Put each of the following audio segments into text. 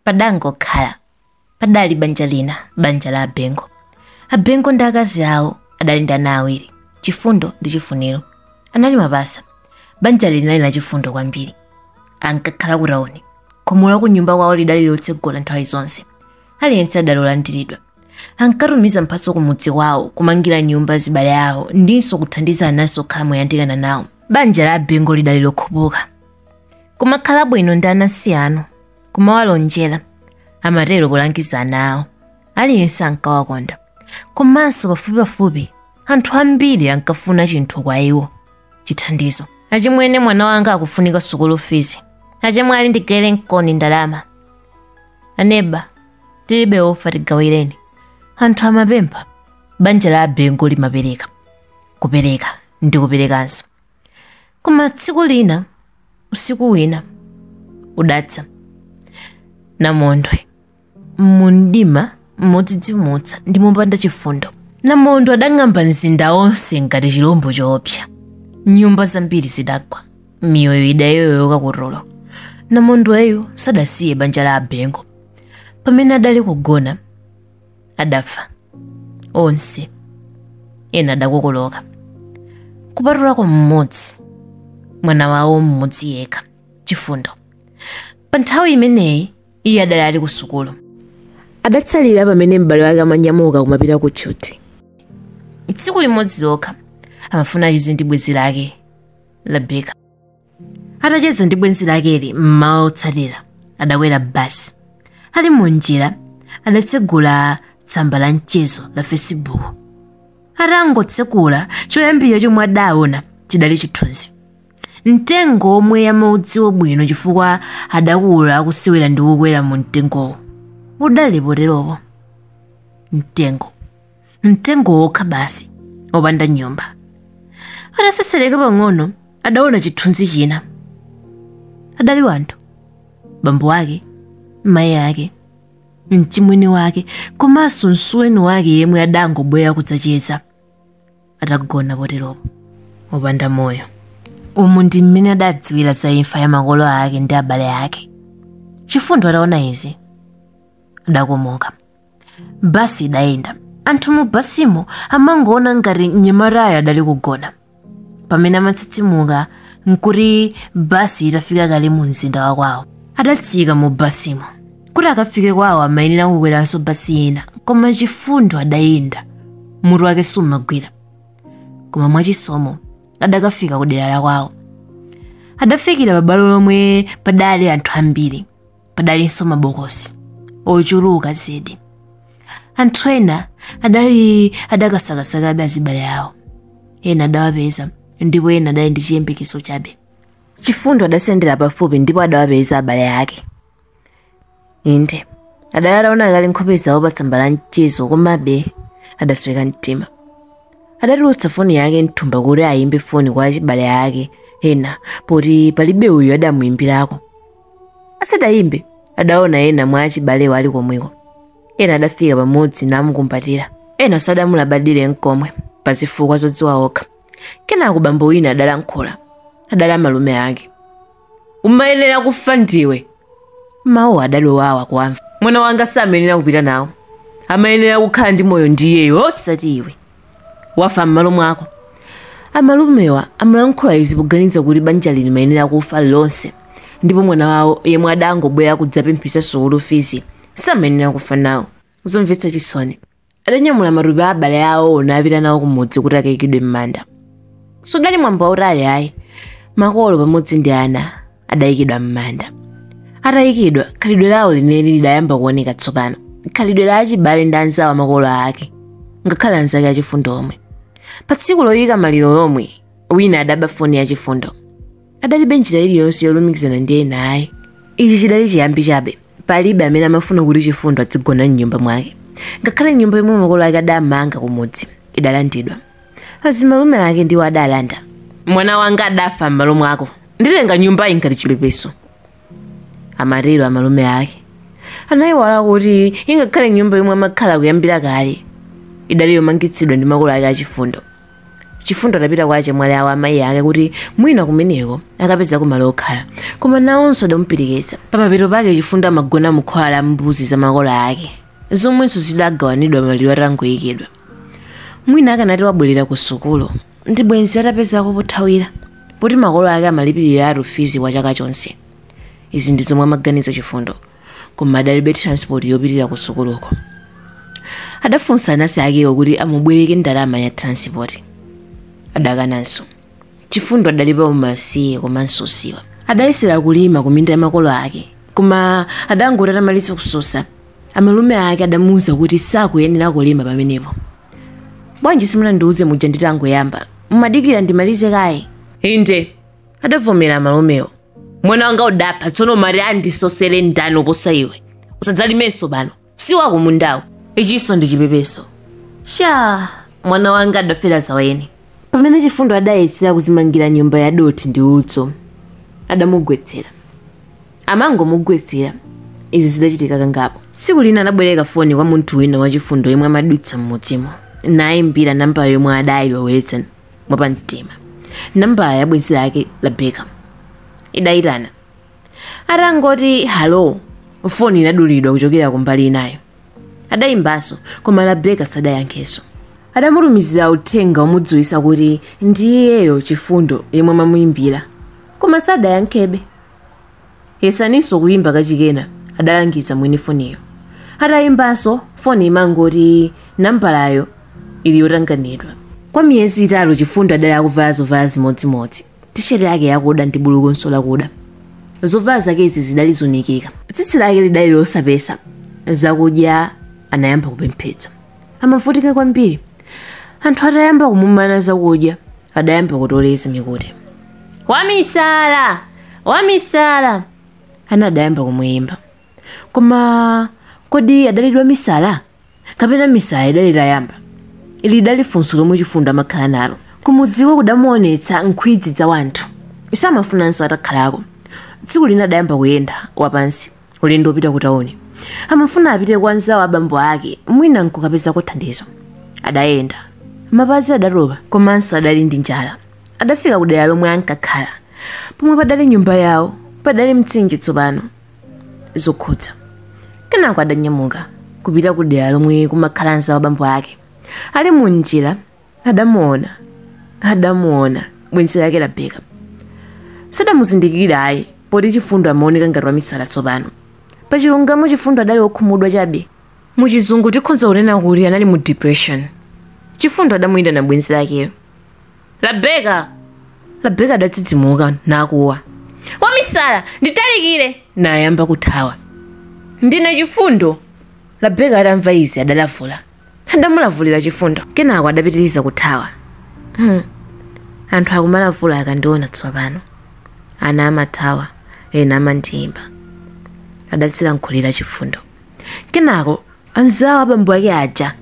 Padangokhala padali banja lina, banja la Abengo. Abengo ndi akazi awo adali ndi ana awiri, Chifundo ndi Chifuniro. Anali mapasa. Banja linali la chifundo kwambiri. Ankakhala kutaoni. Khomo la ku nyumba kwawo lidali lotsegola nthawi zonse. Aliyense adalolandiridwa. Ankatumiza mphatso kumudzi kwawo kumangira nyumba zibale awo ndinso kuthandiza ananso okhala moyandikana nawo. Banja la Abengo lidali lokhupuka. Kumakhala bwino ndi anasiyano. Kumawalonjera. Amatero kulangiza ana awo. Aliyense ankawakonda. Komanso pafupi anthu ambiri ankafuna chinthu kwa iwo. Chithandizo. Achimwene mwana wanga akufunika sukulu fees. Achimwe ali ndigere nkoni ndalama. Aneba, tilibe ofa tigawireni. Anthu amapempha. Banja la Abengo limapereka. Kupereka ndi kuperekanso. Koma tsiku lina, usiku wina, udatsa. Namondwe. Mundima modzidzimutsa ndi mopanda chifundo. Namondwe adang'amba mzinda onse ngati chilombo choopsa. Nyumba zambiri zidagwa. Miyoyo idayoyoka kutolo. Namondweyo sadasiye banja la Abengo. Pamene adali kugona, adafa. Onse. Ena adakokoloka. Kupatula kwa mmodzi. Mwana wawo mmodzi yekha, Chifundo. Pa nthawi imeneyi, iye adali ali ku sukulu. Adatsalira pamene m'bale wake amanyamuka kumapita ku tchuti. Tsiku limodzi lokha, amafuna chizi ndi bwenzi lake, Rebeka. Atacheza ndi bwenzi lakeli mmawa otsatira, adakwera basi. Ali munjira, adatsegula tsamba la mchezo la Facebook. Atangotsekula, choyambira chomwe adaona chidali chithunzi. Mtengo omwe amaudziwa bwino chifukwa adakula akusewera ndi kukwera mu mtengowo. Udali poteropo. Mtengo wokha basi, opanda nyumba. Atasesereka pang'ono, adaona chithunzi china. Adali wanthu. Bambo wake, mayi ake, mchimwene wake, komanso msuweni wake yemwe adangobwera kudzacheza. Atagona poteropo, opanda moyo. Umu ndi mmene adadziwira za imfa ya makolo ake ndi abale ake. Chifundo ataona izi, adakomoka. Basi idayenda. Anthu mu basimo amangoona ngati mnyamatayo adali kugona. Pamene amatsitsimuka nkuti basi itafika kale mu mzinda wa kwawo. Adatsika mu basimo. Kuti akafike kwawo amayenera kukweranso basi ina, koma Chifundo adayenda. Mutu wake sumagwira. Koma mwachisomo adakafika kudera la kwawo. Adafikira pabwalo lomwe padali anthu ambiri. Padalinso mabokosi ochuluka zedi. Anthu ena adakasakasaka azibale awo. Ena adawapeza ndipo ena adali ndi chiyembekezo chabe. Chifundo adasendera pafupi ndipo adawapeza abale ake. Inde adalaona kale nkhope zawo pa tsamba la mchezo komabe adasweka mtima. Adatulutsa foni yake mthumba kuti ayimbe foni kwa achibale ake ena poti palibe uyo adamuyimbirako. Asadayimbe adaona ena mwa achibale wali komweko. Ena adafika pamodzi namukumbatira. Ena sadamulabadire nkomwe pazifukwa zodziwa okha. Kenako bambo wina adalankhula. Adali malume ake. Umayenera kufa ndiwe. Mawu adalowawa kwamva. Mwana wanga samenera kupita nawo. Amayenera kukhala ndi moyo ndiyeyo osati iwe. Wafa m'malo mwako. Amalumewa amalankhula izi poganiza kuti banja lino mayenera kufa lonse. Ndipo mwana wawo yemwe adangobwera kudzapemphisa sukulu fees samenera kufa nawo. Zomvetsa chisoni. Adanyamula matupi a abale awo napita nawo kumudzi kuti akayikidwe m'manda. Sudali mwambo wautali ayi. Makolo pamodzi ndi ana adayikidwa m'manda. Atayikidwa, khalidwe lawo linene lidayamba kuoneka tsopano. Khalidwe la achibale ndi anzawo makolo ake. Ngakhala anzake a Chifundo omwe. Pa tsiku loyika maliro lomwe, wina adaba foni ya Chifundo. Adalibe njira iliyonse yolumikizana ndi ena ayi. Ichi chidali chiyambi chabe. Palibe amene amafuna kuti Chifundo adzigona m'nyumba mwake. Ngakhale nyumba imwe makolo ake adamanga kumudzi idalandidwa. Azimalume ake ndiwo adalanda. Mwana wanga adafa m'malo mwako. Nditenga nyumba ngati chilepeso. Amarero amalume ake. Anayiwala kuti ingakhale nyumba imwe amakhala kuyambira kale idali yomangitsidwa ndi makolo ake a Chifundo. Chifundo adapita kwa achemwali awo amayi ake kuti mwina kumeneko akapeza kumalo okhala, koma nawonso adamupirikitsa. Pamapeto pake Chifundo amagona mukhola la mbuzi za makolo ake, zomwenso zidagawanidwa maliro atangoyikidwa. Mwina akanati wabwerera ku sukulu ndi bwenzi atapezako pothawira, poti makolo ake amalipirira atufizi kwa chaka chonse. Izi ndi zomwe amaganiza Chifundo, koma adalibe transport yopitira ku sukuluko. Adafunsa anansi akewo kuti amubwereke ndalama ya transport. Adakananso. Chifundo adalibe umasiye komanso usiwa. Adayesera kulima kuminda ya makolo ake, koma adangoti atamalitsa kusosa, amalume ake adamuwuza kuti sakuyenera kulima pamenepo. Bwanji simunandiwuze muja nditangoyamba, mumadikira ndimalize kaye. Inde, adavomera amalumewo. Mwana wanga udapha tsono mari andisosere ndani oposa iwe. Usadzalimenso bano, si wako mundawo. Ichiso ndi chipepeso. Sha, mwana wanga adafera zaweni. Pamene Chifundo adayesera kuzimangira nyumba ya doti ndi utso, adamugwetsera. Amangomugwetsera, izi zidachitika kangapo. Tsiku lina adabwereka foni kwa munthu wina wa Chifundo yemwe amadutsa m'mudzimo, nayimbira namba yomwe adayilowetsa mwapamtima. Namba ya bwenzi lake Rebecca. Idayitana. Atangoti halo, foni inadulidwa kuchokera kumbali inayo. Adayimbanso, koma Rebecca sadayankhenso. Adamutumizira uthenga womudziwitsa kuti ndiyeyo Chifundo yemwe amamuyimbira, koma sadayankhebe. Yesaninso kuyimba kachikena, adalangiza mwini foniyo. Atayimbanso, foni imangoti nambalayo ili yotanganidwa. Kwa miyezi 3 Chifundo adali akuvala zovala zimodzimodzi. Tisheti yake yakuda ndi bulukonso lakuda. Zovala zake izi zidali zonikika. Tsitsi lake lidali losapesa. Zakudya anayamba kupemphetsa. Amavutika kwambiri. Anthu atayamba kumumana zakudya, adayamba kutoleza mikuti. Wamisala! Wamisala! Ana adayamba kumuyimba. Koma kodi adalidwa misala? Kapena misala idali tayamba? Ili idali funso lomwe Chifundo amakhala nalo. Kumudziwa kudamuonetsa nkhwidzi za wanthu. Isamafunanso atakhalako. Tsiku lina adayamba kuyenda wapansi, ulendo opita ku tauni. Amafuna apite kwa nzawo abambo ake, mwina nkukapezako thandizo. Adayenda. Mapazi adatopa, komanso adali ndi njala. Adafika kudera lomwe ankakhala, pomwe padali nyumba yawo, padali mtsinje tsopano. Zokhudza. Kenako adanyamuka kupita kudera lomwe kumakhala nzawo abambo ake. Ali munjira, adamuona bwenzi lake Rebecca. Sadamuzindikira ayi, poti Chifundo amaoneka ngati wamisala tsopano. Pachilungamo Chifundo adali wokhumudwa chabe. Muchizungu tikhonza kunena kuti anali mu depression. Chifundo adamuyitana bwenzi lakeyo. Rebecca! Rebecca adadzidzimuka nakuwa. Wamisala, nditalikire! Nayamba kuthawa. Ndine Chifundo. Rebecca adamva izi adalavula. Adamulavulira Chifundo. Kenako adapitiriza kuthawa. Anthu akumalavula akandiona tsopano. Ana amathawa, ena amandiyimba. Adatsilankhulira Chifundo. Kenako anzawo abambo ake aja,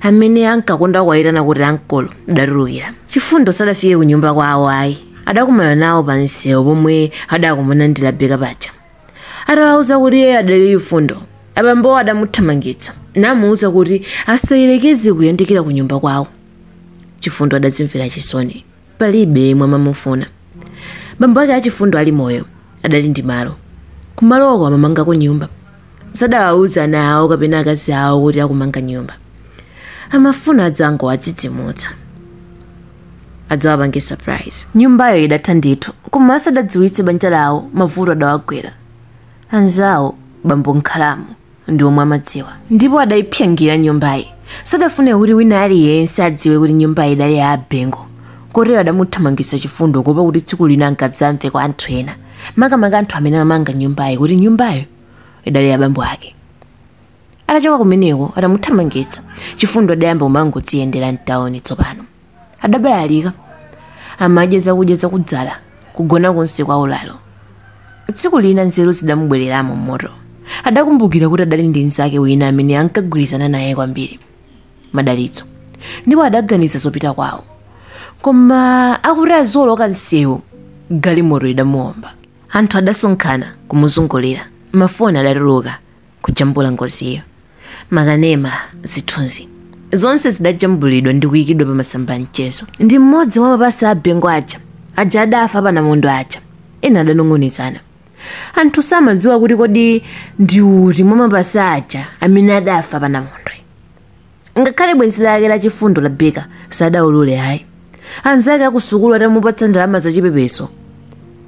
amene ankakonda kuwayitana kuti ankolo, adatulukira. Chifundo sadafike ku nyumba kwawo ayi. Adakumana nawo pa msewu pomwe adakumana ndi Rebecca paja. Atawawuza kuti iye adali Chifundo, abambo adamuthamangitsa, namuwuza kuti asayelekeze kuyandikira ku nyumba kwawo. Chifundo adadzimvera chisoni, palibe yemwe amamufuna. Bambo ake a Chifundo ali moyo, adali ndi malo. Kumaloko amamangako nyumba. Sadawawuza ana awo kapena akazi awo kuti akumanga nyumba. Amafuna adzango adzidzimutsa. Adzawapange surprise. Nyumbayo idatha ndithu, koma asadadziwitse banja lawo mavuto adawagwera. Anzawo bambo Nkhalamu ndi omwe amadziwa. Ndipo adayipyangira nyumbayi. Sadafune kuti wina aliyense adziwe kuti nyumbayi idali ya Abengo. Kotero adamuthamangitsa Chifundo kuopa kuti tsiku lina ankadzamve kwa anthu ena. Makamaka anthu amene amamanga nyumbayi kuti nyumbayo idali ya bambo ake. Atachoka kumeneko adamuthamangitsa. Chifundo adayamba kumangodziyendera mtauni tsopano. Adabalalika. Amadya zakudya zakudzala, kugona konse kwa ulalo. Tsiku lina nzeru zidamubwereramo mmoto. Adakumbukira kuti adali ndi nzake wina amene ankagwirizana naye kwambiri, Madalitso. Ndipo adaganiza zopita kwawo. Koma akuti azoloka msewu, galimoto idamuwomba. Anthu adasonkhana kumuzungulira. Mafoni adatuluka kujambula ngoziyo. Makanema zithunzi. zonse zidajambulidwa ndi kuyikidwa pa masamba mchezo. Ndi mmodzi mwa mapasa a Bengo aja adafa pa Namondo aja. Ena adanong'onezana. Anthu samadziwa kuti kodi ndi uti mwa mapasa aja amene adafa pa Namondo. Ngakhale bwenzi lake la Chifundo la Beka sadaulule ayi. Anzake akusukulu atamupatsa ndalama zachipepeso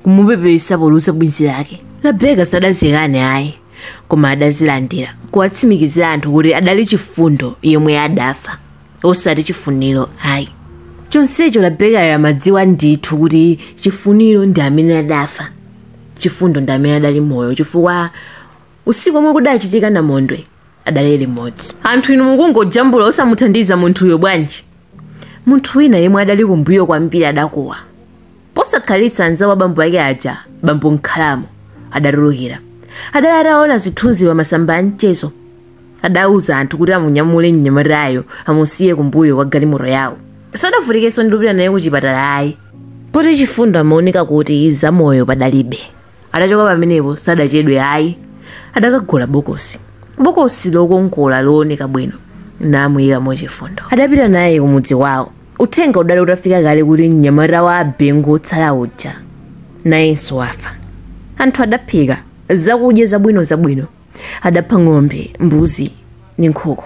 kumupepesa polusa bwenzi lake. La Beka sadazikane ayi, koma adazilandira kuwatsimikizira anthu kuti adali Chifundo yemwe adafa, osati Chifuniro ayi. Chonsecho La Beka amadziwa ndithu kuti Chifuniro ndi amene adafa, Chifundo ndi amene adali moyo, chifukwa usiku omwe kudachitika Namondwe adali limodzi. Anthu inu mukungojambula osamuthandiza munthuyo bwanji? Munthu wina yemwe adali kumbuyo kwambiri adakuwa. Posakhalitsa anzawo abambo ake aja, Bambo Nkhalamo adatulukira. Adali ataona zithunzi pa masamba a mchezo. Adauza anthu kuti amunyamule mnyamatayo amusiye kumbuyo kwa galimoto yawo. Sadavutikenso ndi kupita naye ku chipatala ayi, poti Chifundo amaoneka kuti zamoyo padalibe. Adachoka pamenepo sadachedwe ayi, adakagula bokosi. Bokosi lokongola looneka bwino namuyikamo Chifundo. Adapita naye kumudzi wawo. Uthenga udali utafika kale kuti mnyamata wa Bengo otsala uja nayenso wafa. Anthu adaphika zakudya zabwino. Adapha ng'ombe, mbuzi ndi nkhuku.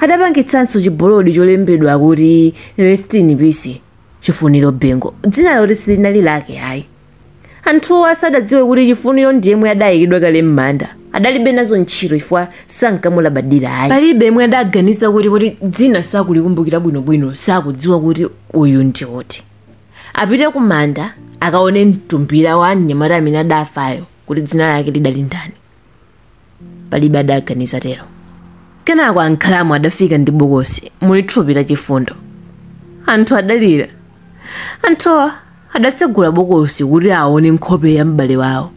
Adapangitsanso chibolodi cholembedwa kuti Rest in Peace Chifuniro Bengo, dzina loti silinali lake ayi. Anthu asadadziwe kuti Chifuniro ndiyemwe adayikidwa kale m'manda. Adalibe nazo ntchito ifwa sankamulabadira ayi. Palibe yemwe adaganiza kuti dzina sakulikumbukira bwinobwino, sakudziwa kuti uyu ndi oti. Apite kumanda akaone mtumbira wa mnyamata amene adafayo kuti dzina lake lidali ndani. Palibe adaganiza tero. Kenako Nkhalamo adafika ndi bokosi muli thupi la Chifundo. Anthu adalira. Anthu adatsegula bokosi kuti aone nkhope ya m'bale wawo.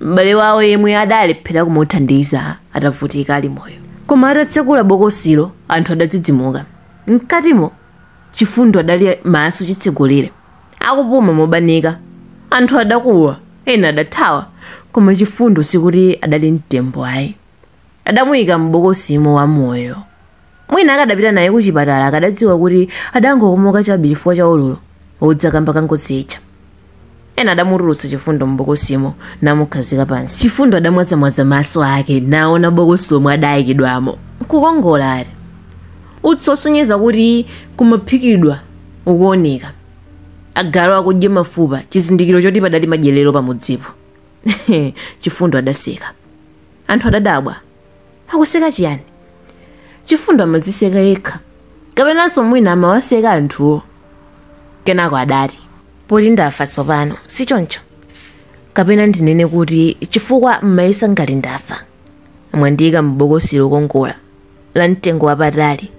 M'bale wawo yemwe adalephera kumuthandiza atavutika ali moyo. Koma atatsegula bokosilo anthu adadzidzimuka. Mkatimo Chifundo adali maso chitsegulire, akupuma mobanika. Anthu adakuwa, ena adathawa, koma Chifundo sikuti adali mtembo ayi. Adamuyika m'bokosimo wa moyo. Mwina akadapita naye ku chipatala akadadziwa kuti adangokomoka chabe chifukwa cha ululu wodzakamba kangodzi ija. Ena adamutulutsa Chifundo m'bokosimo namukhazika pansi. Chifundo adamwazamwaza maso ake naona bokosi lomwe adayikidwamo. Kukongola ati utsosonyeza kuti kumaphikidwa ukuoneka. Agalu akudya mafupa, chizindikiro choti padali madyerero pamudzipo. Chifundo adaseka. Anthu adadabwa. Akuseka chiyani? Chifundo amaziseka yekha, kapenanso mwina amawaseka anthuwo. Kenako adati, poti ndafa tsopano, si choncho. Kapena ndinene kuti chifukwa mmayesa ngati ndafa, mwandiyika m'bokosi lokongola la mtengo wapatali.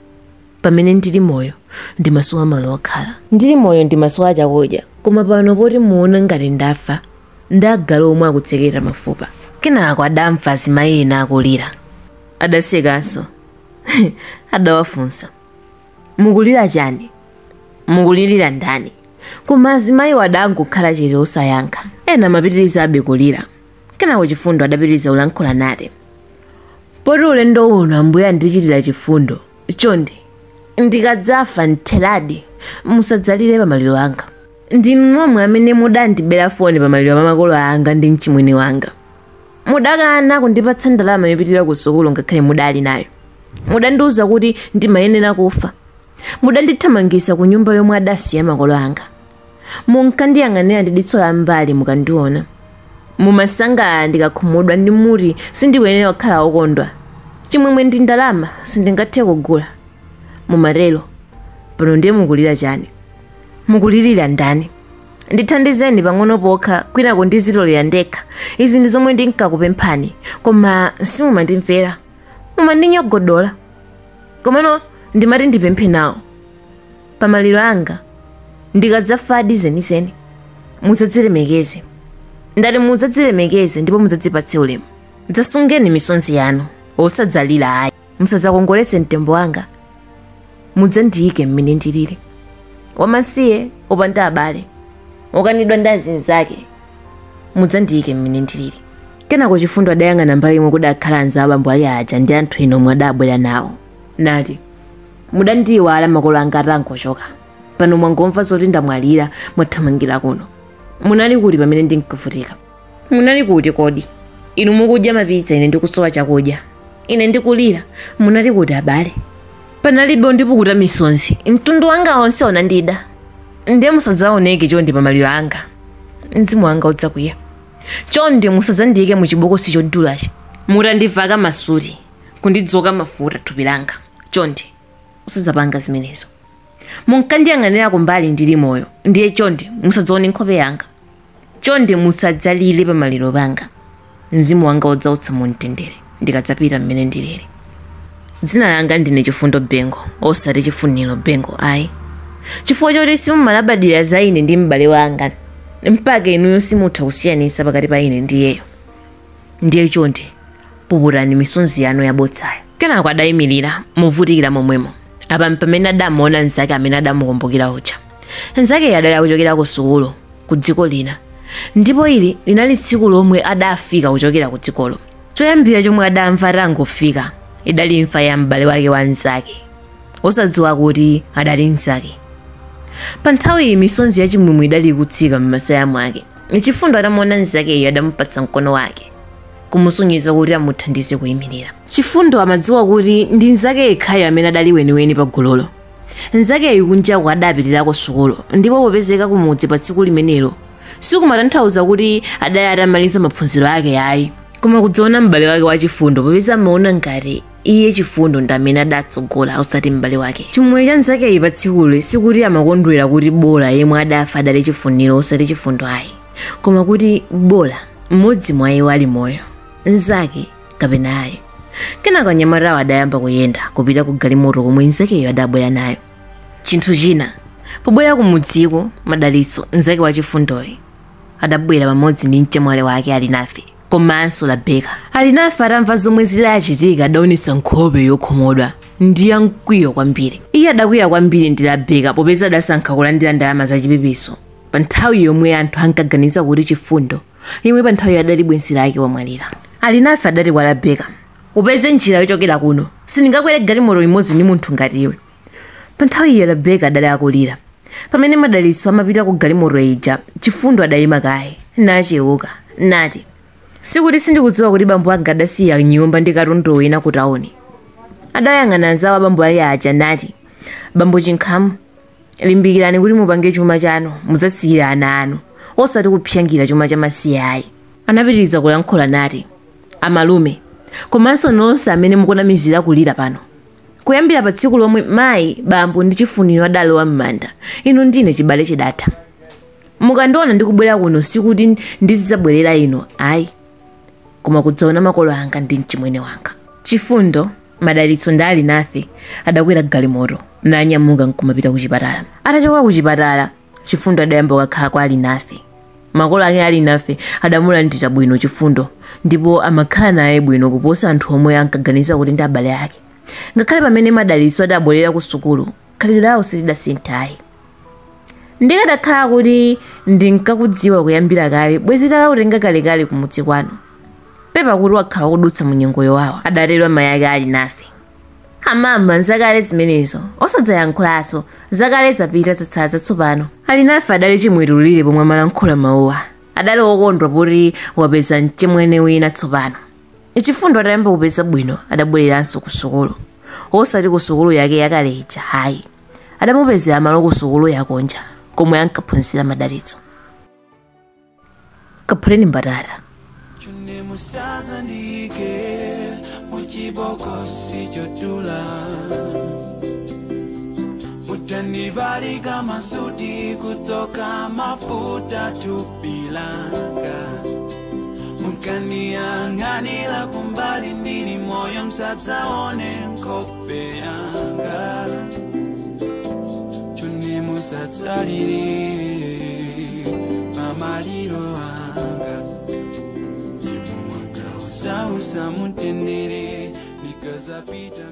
Pamene ndili moyo ndimasuwa malo okhala. Ndili moyo ndimasuwa chakudya, koma pano poti muona ngati ndafa, ndagala omwe akutsekera mafupa. Kenako adamva azimayi ena akulira. Adasekanso. Adawafunsa, mukulira chani? Mukulirira ndani? Koma azimayi adangokhala chete osayankha. Ena amapitiriza abe kulira. Kenako Chifundo adapitiriza ulankhula nati, poti ulendo uno Ambuye andichitira chifundo, chonde ndikadzafa ntheladi musadzalire pamaliro anga. Ndinu nomwe amene mudandibera foni pamaliro pa makolo anga ndi mchimwene wanga. Mudakana kundipatsa ndalama yopitira ku sukulu ngakhale mudali nayo. Mudandiuza kuti ndimayenera kufa. Mudandithamangisa ku nyumba yomwe adasiya makolo anga. Munkandiyang'anira ndi diso la mbali mukandiona. Mumasanga ndikakhumudwa ndi muri sindikuyenera kukhala okondwa. Chimwemwe ndi ndalama sindingathe kugula. Mumarelo, pano ndiye mukulira chani? Mukulirira ndani? Ndithandizeni pang'ono pokha kwina kundizitolera ndekha. Izi ndi zomwe ndinkakupemphani, koma simumandimvera. Mumandinyogodola. Komano ndimati ndipemphe nawo. Pamaliro anga ndikadzafa zenizeni mudzadzilemekeze. Ndati mudzadzilemekeze ndipo mudzadzipatse ulemu. Dzasungeni misonzi yanu osadzalira ayi. Musadzakongoletse mtembo wanga. Mudzandiyike mmene ndilili. Wamasiye opanda abale, okanidwa ndi azinzake, mudzandiyike mmene ndilili. Kenako Chifundo adayang'ana mbali imwe kudakhala anza abambo ake aja ndi anthu ena omwe adabwera nawo. Nati, mudandiwala makolo anga atangochoka. Pano mwangomva zoti ndamwalira mwathamangira kuno. Munali kuti pamene ndinkuvutika? Munali kuti kodi? Inu mukudya mapitsa ine ndikusowa chakudya. Ine ndikulira munali kuti abale? Panalibe ndipukuta misonzi. Mtundu wanga onse onandida. Ndiye musadzaoneke chonde pamaliro anga. Mzimu wanga udzakwiya. Chonde musadzandiyike muchibokosi chodulachi. Mutandivaka masuri kundidzoka mafuta thupi langa. Chonde usadzapanga zimenezo. Munkandiyang'anira kumbali ndili moyo. Ndiye chonde musadzaone nkhope yanga. Chonde musadzalire pamaliro panga. Mzimu wanga udzautsa mumtendere ndikadzapita mmene ndilere. Dzina langa ndine Chifundo Bengo, osati Chifuniro Bengo ayi. Chifukwa choti simumalabadira za ine ndi m'bale wanga, mpaka inuyo simutha kusiyanitsa pakati pa ine ndi iyeyo. Ndiye chonde puputani misonzi yanu yabodzayo. Kenako adayimirira movutikira momwemo. Apa pamene adamuona nzake amene adamukumbukira uja. Nzake adali akuchokera ku sukulu ku dziko lina. Ndipo ili linali tsiku lomwe adafika kuchokera ku dzikolo. Choyambira chomwe adamva atangofika idali imfa ya m'bale wake wa nzake, osadziwa kuti adali nzake. Pa nthawi iyi misonzi yachimwemwe idali kutsika m'masaya mwake. Chifundo atamuona nzakeyo adamupatsa mkono wake kumusonyeza kuti amuthandize kuyimirira. Chifundo amadziwa kuti ndi nzake yekhayo amene adali weniweni pa gulolo. Nzakeyo kunjaku adapitirako sukulu, ndipo popezeka kumudzi pa tsiku limenelo sikumatanthauza kuti adali atamaliza maphunziro ake ayi, koma kudziona m'bale wake wa Chifundo popeza amaona ngati iye Chifundo ndi amene adatsogola osati m'bale wake. Chimwe cha nzakeyi pa tsikulo sikuti amakondwera kuti bola yemwe adafa adali Chifuniro osati Chifundo ayi, koma kuti bola mmodzi mwa iwo ali moyo, nzake kapena ayi. Kenako anyamatawo adayamba kuyenda kupita ku galimoto komwe nzakeyo adabwera nayo. Chinthu china, pobwera kumudziko Madalitso nzake wa Chifundoyi adabwera pamodzi ndi mchemwali wake Alinafe komanso Labeka. Alinafe atamva zomwe zidachitika adaonetsa nkhope yokhumudwa ndi yamkwiyo kwambiri. Iye adakwiya kwambiri ndi Labeka popeza adasankha kulandira ndalama zachipepeso pa nthawi yomwe anthu ankaganiza kuti Chifundo yemwe pa nthawi adali bwenzi lake wamwalira. Alinafe adati kwa Labeka, upeze njira yochokera kuno, sindingakwere galimoto limodzi ndi munthu ngati iwe. Pa nthawi iyo Labeka adali akulira. Pamene Madalitso amapita ku galimoto ija, Chifundo adayima kaye nachewuka nati, sikuti sindikudziwa kuti bambo anga adasiya nyumba ndi katundu wina ku tauni. Adayang'ana anzawo bambo ake aja nati, bambo Chinkhamu, limbikirani kuti mupange chuma chanu mudzatsikira ana anu osati kupsyangira chuma cha masiye ayi. Anapitiriza kulankhula nati, amalume komanso nonse amene mukunamizira kulira pano, kuyambira pa tsiku lomwe mayi bambo ndi Chifuniro adalowa m'manda, inu ndine chibale chidatha. Mukandiona ndikubwera kuno sikuti ndizidzabwerera ino ayi, koma kudzaona makolo anga ndi mchimwene wanga. Chifundo, Madalitso ndi Alinafe adakwera galimoto nanyamuka nkumapita ku chipatala. Atachoka ku chipatala, Chifundo adayamba kukhala kwa Alinafe. Makolo ake Alinafe adamulandira bwino Chifundo ndipo amakhala naye bwino kuposa anthu omwe ankaganiza kuti ndi abale ake. Ngakhale pamene Madalitso adabwerera ku sukulu khalidwe lawo silidasintha ayi. Ndikadakhala kuti ndinkakudziwa kuyambira kale bwezi takautenga kalekale kumudzi kwanu, pepa kuti wakhala kudutsa mu nyengo yowawa, adatero amayi ake Alinafe. Amama nzakale zimenezo osadzayankhulanso, zakale zapita zatsala zatsopano. Alinafe adali chimwirulire pomwe amalankhula mawuwa, adali wokondwa poti wapeza mchemwene wina tsopano. Chifundo atayamba kupeza bwino adabwereranso ku sukulu, osati ku sukulu yake yakale ija ayi, adamupezera malo ku sukulu yakonja komwe ankaphunzira Madalitso. Kaphuleni mbatata. Utanivalika masuti kutoka mafuta tupilanga, mukaniang'anira kumbali ndili moyo msadzaone nkhope yanga, chonde musadzalire pamaliro anga, mtima wanga usausa mutendere nikazapita